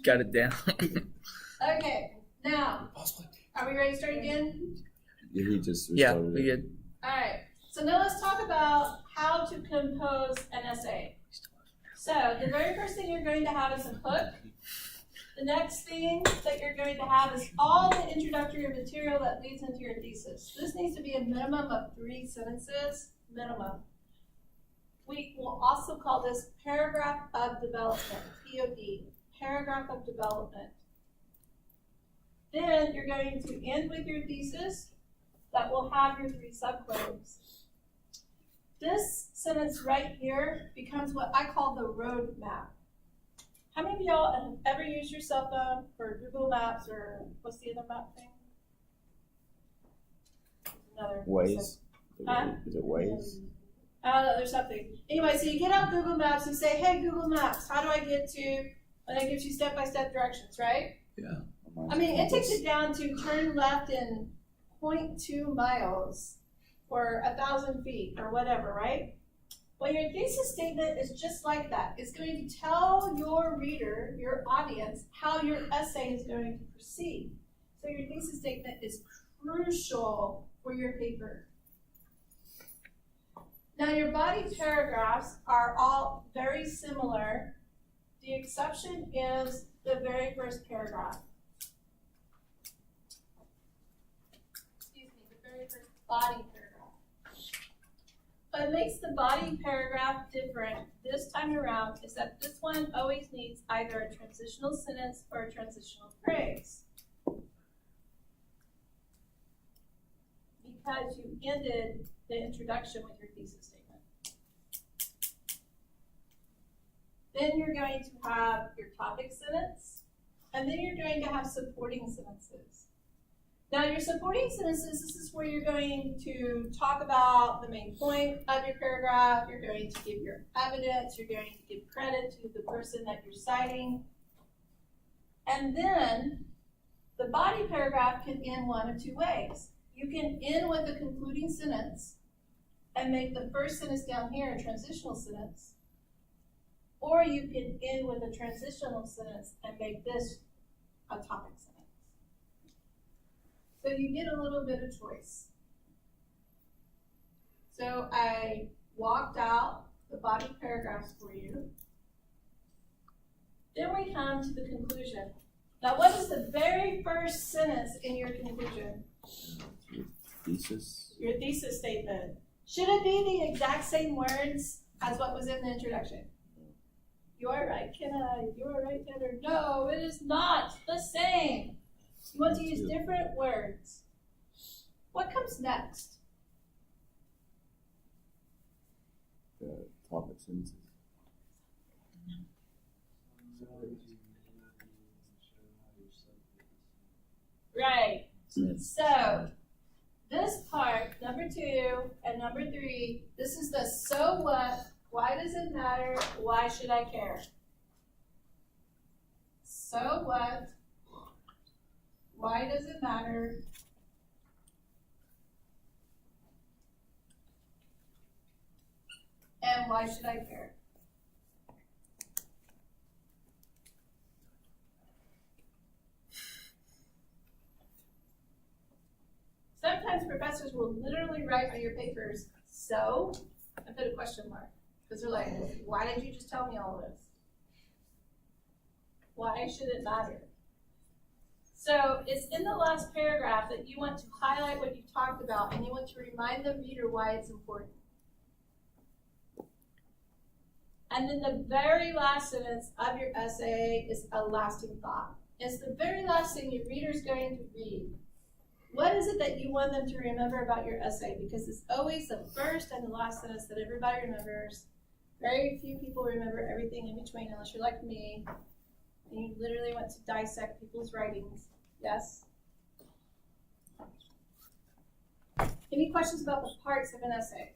Got it down. Okay, now, are we ready to start again? Yeah, he just Yeah, restarted we it. good. All right, so now let's talk about how to compose an essay. So the very first thing you're going to have is a hook. The next thing that you're going to have is all the introductory material that leads into your thesis. This needs to be a minimum of 3 sentences, minimum. We will also call this paragraph of development, POD, paragraph of development. Then you're going to end with your thesis that will have your 3 subclaims. This sentence right here becomes what I call the road map. How many of y'all have ever used your cell phone for Google Maps or what's the other map thing? Another. Waze? Huh? Is it Waze? I don't know, there's something. Anyway, so you get out Google Maps and say, hey, Google Maps, how do I get to, and it gives you step-by-step directions, right? Yeah. I mean, it takes it down to turn left in 0.2 miles or 1,000 feet or whatever, right? Well, your thesis statement is just like that. It's going to tell your reader, your audience, how your essay is going to proceed. So your thesis statement is crucial for your paper. Now, your body paragraphs are all very similar. The exception is the very first paragraph. Excuse me, the very first body paragraph. What makes the body paragraph different this time around is that this one always needs either a transitional sentence or a transitional phrase. Because you ended the introduction with your thesis statement. Then you're going to have your topic sentence, and then you're going to have supporting sentences. Now, your supporting sentences, this is where you're going to talk about the main point of your paragraph, you're going to give your evidence, you're going to give credit to the person that you're citing. And then the body paragraph can end one of 2 ways. You can end with a concluding sentence and make the first sentence down here a transitional sentence, or you can end with a transitional sentence and make this a topic sentence. So you get a little bit of choice. So I walked out the body paragraphs for you. Then we come to the conclusion. Now, what is the very first sentence in your conclusion? Thesis? Your thesis statement. Should it be the exact same words as what was in the introduction? You are right, Kenna. You are right, Heather. No, it is not the same. You want to use different words. What comes next? The topic sentences. Right. So, this part, number 2 and number 3, this is the so what, why does it matter, why should I care? So what, why does it matter, and why should I care? Sometimes professors will literally write on your papers, so, and put a question mark. Because they're like, why did you just tell me all this? Why should it matter? So it's in the last paragraph that you want to highlight what you talked about, and you want to remind the reader why it's important. And then the very last sentence of your essay is a lasting thought. It's the very last thing your reader's going to read. What is it that you want them to remember about your essay? Because it's always the first and the last sentence that everybody remembers. Very few people remember everything in between, unless you're like me, and you literally want to dissect people's writings. Yes? Any questions about the parts of an essay?